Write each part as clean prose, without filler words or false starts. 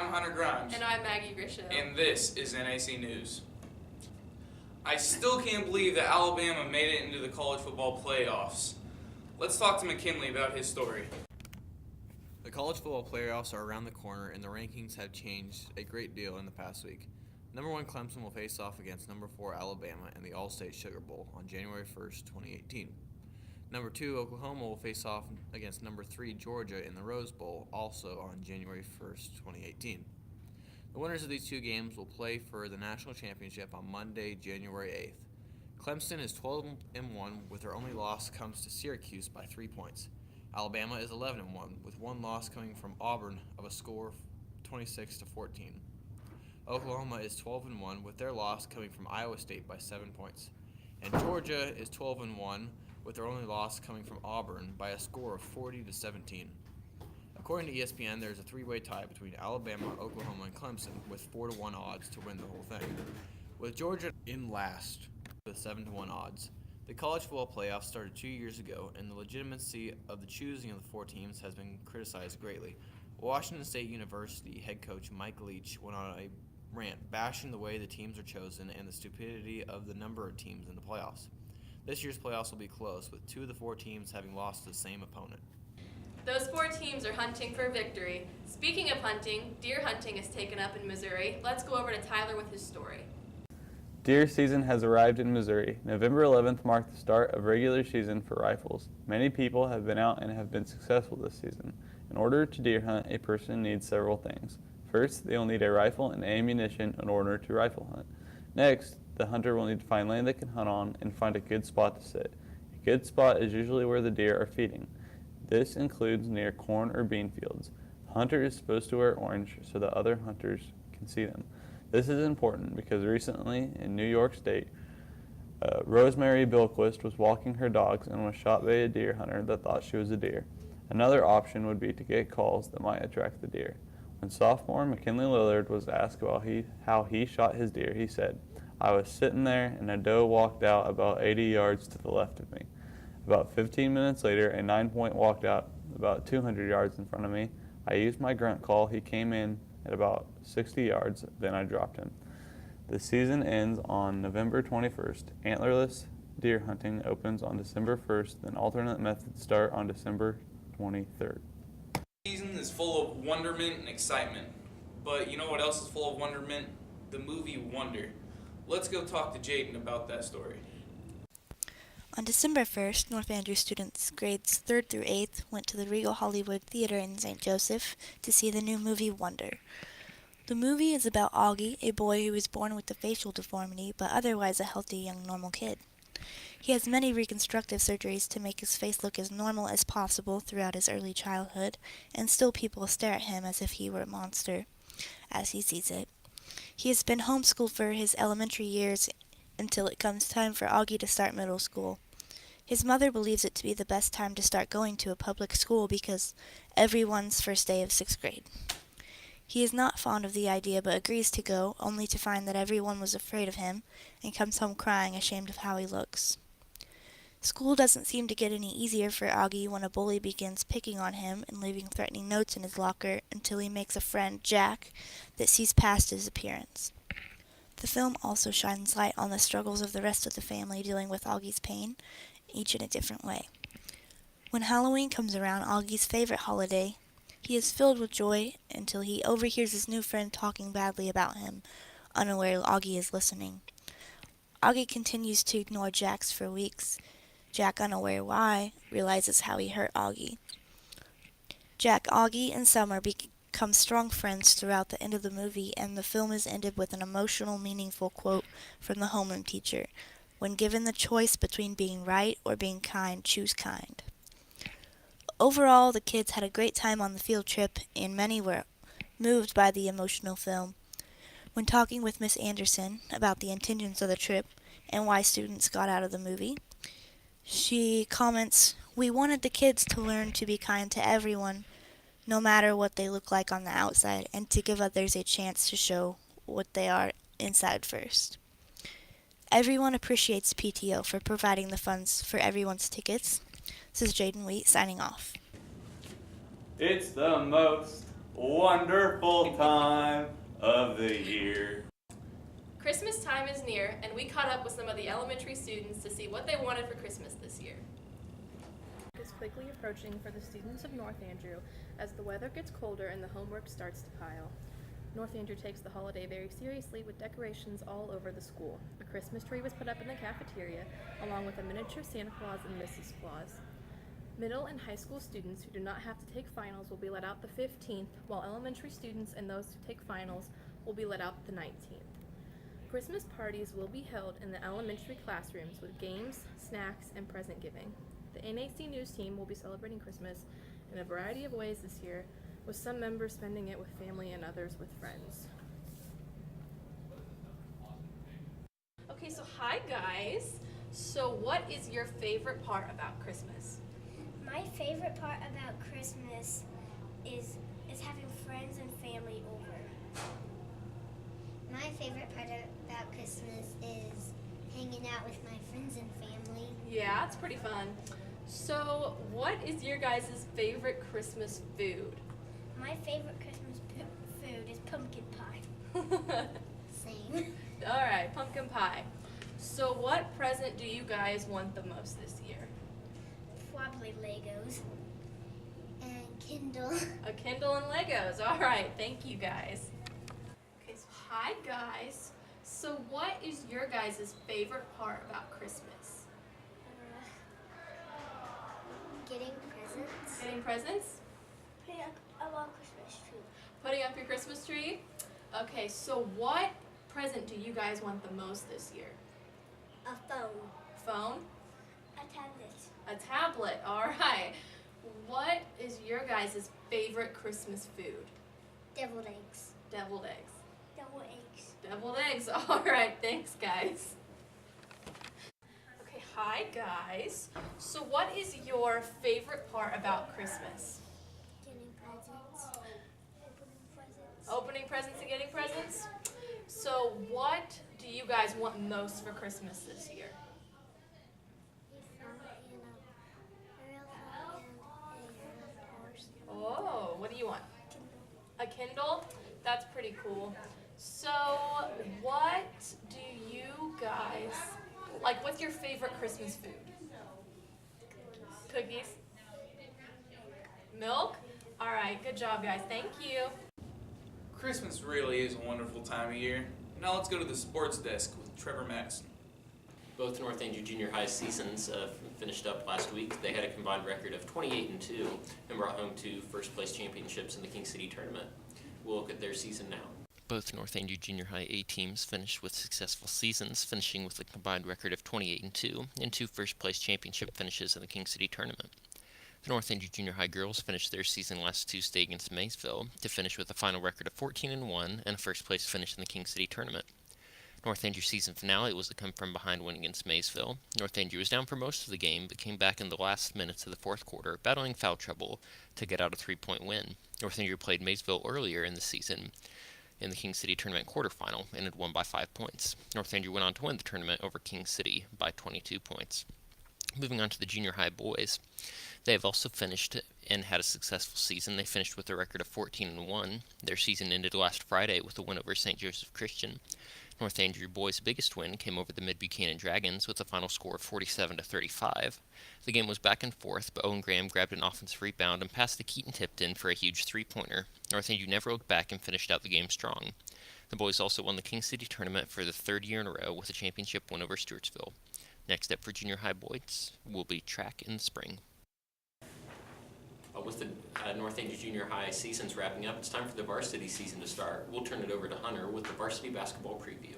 I'm Hunter Grimes. And I'm Maggie Grisham. And this is NAC News. I still can't believe that Alabama made it into the college football playoffs. Let's talk to McKinley about his story. The college football playoffs are around the corner, and the rankings have changed a great deal in the past week. Number 1 Clemson will face off against number 4 Alabama in the All-State Sugar Bowl on January 1st, 2018. Number 2 Oklahoma will face off against number 3 Georgia in the Rose Bowl, also on January 1st, 2018. The winners of these two games will play for the national championship on Monday, January 8th. Clemson is 12-1, with their only loss comes to Syracuse by 3 points. Alabama is 11-1, with one loss coming from Auburn of a score of 26-14. Oklahoma is 12-1, with their loss coming from Iowa State by 7 points. And Georgia is 12-1, with their only loss coming from Auburn by a score of 40-17. According to ESPN, there's a three-way tie between Alabama, Oklahoma, and Clemson with 4-1 odds to win the whole thing, with Georgia in last with 7-1 odds. The college football playoffs started 2 years ago, and the legitimacy of the choosing of the four teams has been criticized greatly. Washington State University head coach Mike Leach went on a rant bashing the way the teams are chosen and the stupidity of the number of teams in the playoffs. This year's playoffs will be close, with 2 of the 4 teams having lost to the same opponent. Those 4 teams are hunting for victory. Speaking of hunting, deer hunting is taken up in Missouri. Let's go over to Tyler with his story. Deer season has arrived in Missouri. November 11th marked the start of regular season for rifles. Many people have been out and have been successful this season. In order to deer hunt, a person needs several things. First, they will need a rifle and ammunition in order to rifle hunt. Next, the hunter will need to find land they can hunt on and find a good spot to sit. A good spot is usually where the deer are feeding. This includes near corn or bean fields. The hunter is supposed to wear orange so that other hunters can see them. This is important because recently in New York State, Rosemary Bilquist was walking her dogs and was shot by a deer hunter that thought she was a deer. Another option would be to get calls that might attract the deer. When sophomore McKinley Lillard was asked about how he shot his deer, he said, "I was sitting there and a doe walked out about 80 yards to the left of me. About 15 minutes later, a 9-point walked out about 200 yards in front of me. I used my grunt call. He came in at about 60 yards, then I dropped him." The season ends on November 21st. Antlerless deer hunting opens on December 1st, then alternate methods start on December 23rd. The season is full of wonderment and excitement. But you know what else is full of wonderment? The movie Wonder. Let's go talk to Jaden about that story. On December 1st, North Andrews students grades 3rd through 8th went to the Regal Hollywood Theater in St. Joseph to see the new movie Wonder. The movie is about Augie, a boy who was born with a facial deformity but otherwise a healthy young normal kid. He has many reconstructive surgeries to make his face look as normal as possible throughout his early childhood, and still people stare at him as if he were a monster, as he sees it. He has been homeschooled for his elementary years until it comes time for Augie to start middle school. His mother believes it to be the best time to start going to a public school because everyone's first day of 6th grade. He is not fond of the idea but agrees to go, only to find that everyone was afraid of him and comes home crying, ashamed of how he looks. School doesn't seem to get any easier for Augie when a bully begins picking on him and leaving threatening notes in his locker until he makes a friend, Jack, that sees past his appearance. The film also shines light on the struggles of the rest of the family dealing with Augie's pain, each in a different way. When Halloween comes around, Augie's favorite holiday, he is filled with joy until he overhears his new friend talking badly about him, unaware Augie is listening. Augie continues to ignore Jack for weeks. Jack, unaware why, realizes how he hurt Augie. Jack, Augie, and Summer become strong friends throughout the end of the movie, and the film is ended with an emotional, meaningful quote from the homeroom teacher. When given the choice between being right or being kind, choose kind. Overall, the kids had a great time on the field trip, and many were moved by the emotional film. When talking with Miss Anderson about the intentions of the trip and why students got out of the movie, she comments, "We wanted the kids to learn to be kind to everyone, no matter what they look like on the outside, and to give others a chance to show what they are inside first." Everyone appreciates PTO for providing the funds for everyone's tickets. This is Jaden Wheat signing off. It's the most wonderful time of the year. Christmas time is near, and we caught up with some of the elementary students to see what they wanted for Christmas this year. Is quickly approaching for the students of North Andrew as the weather gets colder and the homework starts to pile. North Andrew takes the holiday very seriously with decorations all over the school. A Christmas tree was put up in the cafeteria, along with a miniature Santa Claus and Mrs. Claus. Middle and high school students who do not have to take finals will be let out the 15th, while elementary students and those who take finals will be let out the 19th. Christmas parties will be held in the elementary classrooms with games, snacks, and present giving. The NAC News team will be celebrating Christmas in a variety of ways this year, with some members spending it with family and others with friends. Okay, so hi guys. So what is your favorite part about Christmas? My favorite part about Christmas is having friends and family over. My favorite part about Christmas is hanging out with my friends and family. Yeah, it's pretty fun. So what is your guys' favorite Christmas food? My favorite Christmas food is pumpkin pie. Same. All right, pumpkin pie. So what present do you guys want the most this year? Probably Legos. And Kindle. A Kindle and Legos. All right, thank you guys. Okay, so hi guys. So what is your guys' favorite part about Christmas? Getting presents. Getting presents? Putting up a long Christmas tree. Putting up your Christmas tree? Okay, so what present do you guys want the most this year? A phone. Phone? A tablet. A tablet, all right. What is your guys' favorite Christmas food? Deviled eggs. Deviled eggs. Deviled eggs. Deviled eggs, all right, thanks guys. Okay, hi guys. So what is your favorite part about Christmas? Getting presents. Opening presents. Opening presents and getting presents? So what do you guys want most for Christmas this year? Oh, what do you want? A Kindle? That's pretty cool. So, what do you guys like? What's your favorite Christmas food? Cookies? Milk? All right, good job, guys. Thank you. Christmas really is a wonderful time of year. Now let's go to the sports desk with Trevor Madison. Both North Andrew Junior High seasons finished up last week. They had a combined record of 28-2 and brought home 2 first-place championships in the King City tournament. We'll look at their season now. Both North Andrew Junior High A teams finished with successful seasons, finishing with a combined record of 28-2 and 2 first-place championship finishes in the King City tournament. The North Andrew Junior High girls finished their season last Tuesday against Maysville to finish with a final record of 14-1 and a first-place finish in the King City tournament. North Andrew's season finale was a come-from-behind win against Maysville. North Andrew was down for most of the game, but came back in the last minutes of the fourth quarter, battling foul trouble to get out a 3-point win. North Andrew played Maysville earlier in the season in the King City tournament quarterfinal and had won by 5 points. North Andrew went on to win the tournament over King City by 22 points. Moving on to the junior high boys, they have also finished and had a successful season. They finished with a record of 14-1. Their season ended last Friday with a win over St. Joseph Christian. North Andrew boys' biggest win came over the Mid-Buchanan Dragons with a final score of 47-35. The game was back and forth, but Owen Graham grabbed an offensive rebound and passed to Keaton Tipton for a huge three-pointer. North Andrew never looked back and finished out the game strong. The boys also won the King City tournament for the 3rd year in a row with a championship win over Stewartsville. Next up for junior high boys will be track in the spring. With the North Andrew Junior High seasons wrapping up, it's time for the varsity season to start. We'll turn it over to Hunter with the varsity basketball preview.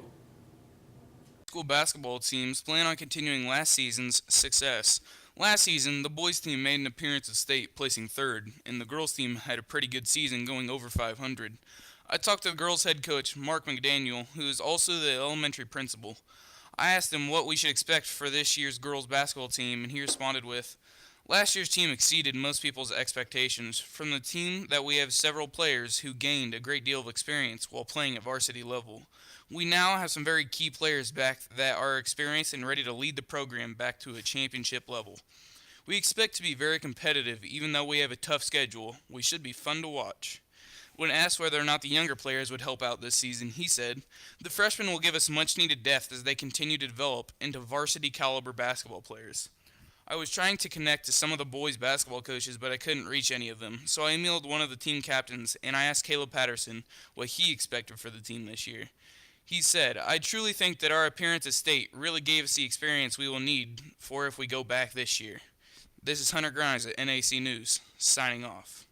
School basketball teams plan on continuing last season's success. Last season, the boys team made an appearance at state, placing 3rd, and the girls team had a pretty good season, going over 500. I talked to the girls' head coach, Mark McDaniel, who is also the elementary principal. I asked him what we should expect for this year's girls' basketball team, and he responded with, "Last year's team exceeded most people's expectations. From the team that we have several players who gained a great deal of experience while playing at varsity level. We now have some very key players back that are experienced and ready to lead the program back to a championship level. We expect to be very competitive even though we have a tough schedule. We should be fun to watch. When asked whether or not the younger players would help out this season, he said, "The freshmen will give us much needed depth as they continue to develop into varsity caliber basketball players. I was trying to connect to some of the boys' basketball coaches, but I couldn't reach any of them, so I emailed one of the team captains and I asked Caleb Patterson what he expected for the team this year. He said, I truly think that our appearance at state really gave us the experience we will need for if we go back this year." This is Hunter Grimes at NAC News, signing off.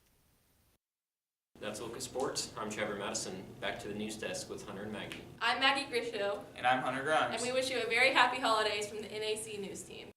That's a look at sports. I'm Trevor Madison. Back to the news desk with Hunter and Maggie. I'm Maggie Grisho, And I'm Hunter Grimes. and we wish you a very happy holidays from the NAC News team.